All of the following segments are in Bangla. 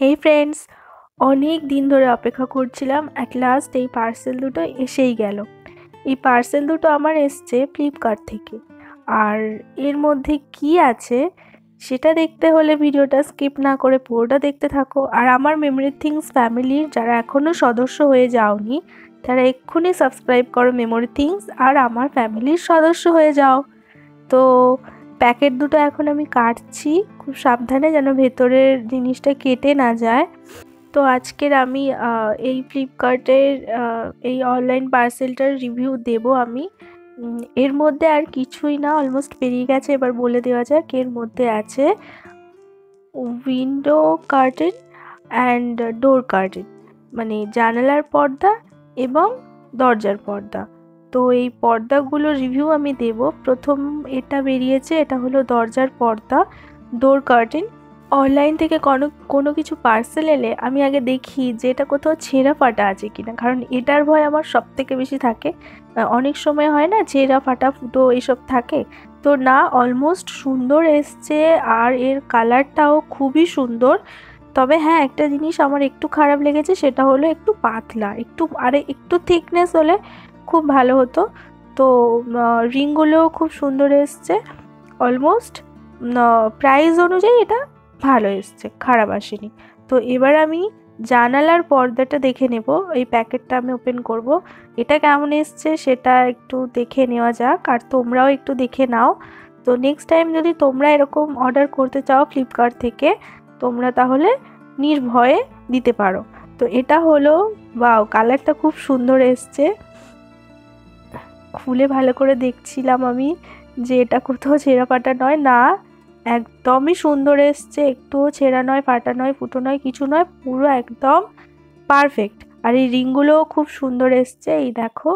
হেই ফ্রেন্ডস, অনেক দিন ধরে অপেক্ষা করছিলাম। অ্যাট লাস্ট এই পার্সেল দুটো এসেই গেল। এই পার্সেল দুটো আমার এসছে ফ্লিপকার্ট থেকে। আর এর মধ্যে কি আছে সেটা দেখতে হলে ভিডিওটা স্কিপ না করে পুরোটা দেখতে থাকো। আর আমার মেমোরি থিংস ফ্যামিলির যারা এখনও সদস্য হয়ে যাওনি তারা এক্ষুনি সাবস্ক্রাইব করো মেমোরি থিংস আর আমার ফ্যামিলির সদস্য হয়ে যাও। তো প্যাকেট দুটো এখন আমি কাটছি খুব সাবধানে, যেন ভেতরের জিনিসটা কেটে না যায়। তো আজকের আমি এই ফ্লিপকার্টের এই অনলাইন পার্সেলটার রিভিউ দেব আমি। এর মধ্যে আর কিছুই না, অলমোস্ট বেরিয়ে গেছে। এবার বলে দেওয়া যাক এর মধ্যে আছে window curtain and door curtain, মানে জানালার পর্দা এবং দরজার পর্দা। তো এই পর্দাগুলোর রিভিউ আমি দেব। প্রথম এটা বেরিয়েছে, এটা হলো দরজার পর্দা, ডোর কার্টেন। অনলাইন থেকে কোনো কিছু পার্সেল এলে আমি আগে দেখি যে এটা কোথাও ছেঁড়া ফাটা আছে কিনা, কারণ এটার ভয় আমার সব থেকে বেশি থাকে। অনেক সময় হয় না ছেঁড়া ফাটা ফুটো এইসব থাকে, তো না, অলমোস্ট সুন্দর এসছে আর এর কালারটাও খুবই সুন্দর। তবে হ্যাঁ, একটা জিনিস আমার একটু খারাপ লেগেছে, সেটা হলো একটু পাতলা, একটু থিকনেস হলে খুব ভালো হতো। তো রিংগুলোও খুব সুন্দর এসছে। অলমোস্ট প্রাইস অনুযায়ী এটা ভালো এসছে, খারাপ আসেনি। তো এবার আমি জানালার পর্দাটা দেখে নেব। এই প্যাকেটটা আমি ওপেন করব, এটা কেমন এসছে সেটা একটু দেখে নেওয়া যাক, আর তোমরাও একটু দেখে নাও। তো নেক্সট টাইম যদি তোমরা এরকম অর্ডার করতে চাও ফ্লিপকার্ট থেকে, তোমরা তাহলে নির্ভয়ে দিতে পারো। তো এটা হলো, ওয়াও, কালারটা খুব সুন্দর এসছে। খুলে ভালো করে দেখছিলাম আমি যে এটা কোথাও ছেঁড়া ফাটা নয়, না, একদমই সুন্দর এসছে, একটুও ছেঁড়া নয়, ফাটা নয়, ফুটো নয়, কিছু নয়, পুরো একদম পারফেক্ট। আর এই রিংগুলোও খুব সুন্দর এসছে, এই দেখো।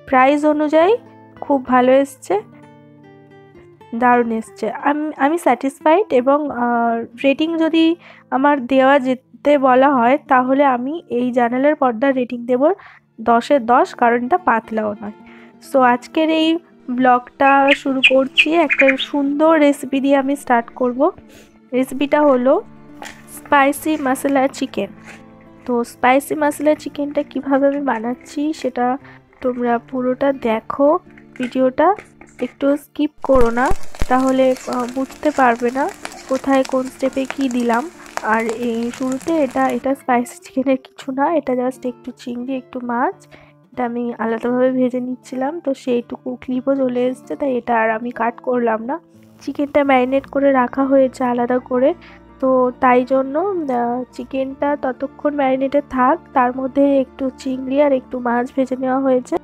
প্রাইস অনুযায়ী খুব ভালো এসছে, দারুণ এসছে। আমি স্যাটিসফাইড। এবং রেটিং যদি আমার দেওয়া যেতে বলা হয় তাহলে আমি এই জানালার পর্দার রেটিং দেব 10-এর 10, কারণ এটা পাতলাও নয়। সো আজকের এই ব্লগটা শুরু করছি একটা সুন্দর রেসিপি দিয়ে। আমি স্টার্ট করব। রেসিপিটা হলো স্পাইসি মশলা চিকেন। তো স্পাইসি মশলা চিকেনটা কীভাবে আমি বানাচ্ছি সেটা তোমরা পুরোটা দেখো ভিডিওটা, একটু স্কিপ করো না, তাহলে বুঝতে পারবে না কোথায় কোন স্টেপে কি দিলাম। আর এই শুরুতে এটা স্পাইসি চিকেনের কিছু না, এটা জাস্ট একটু চিংড়ি, একটু মাছ, এটা আমি আলাদাভাবে ভেজে নিচ্ছিলাম। তো সেইটুকু ক্লিপও চলে এসছে, তাই এটা আর আমি কাট করলাম না। চিকেনটা ম্যারিনেট করে রাখা হয়েছে আলাদা করে, তো তাই জন্য চিকেনটা ততক্ষণ ম্যারিনেটে থাক, তার মধ্যে একটু চিংড়ি আর একটু মাছ ভেজে নেওয়া হয়েছে।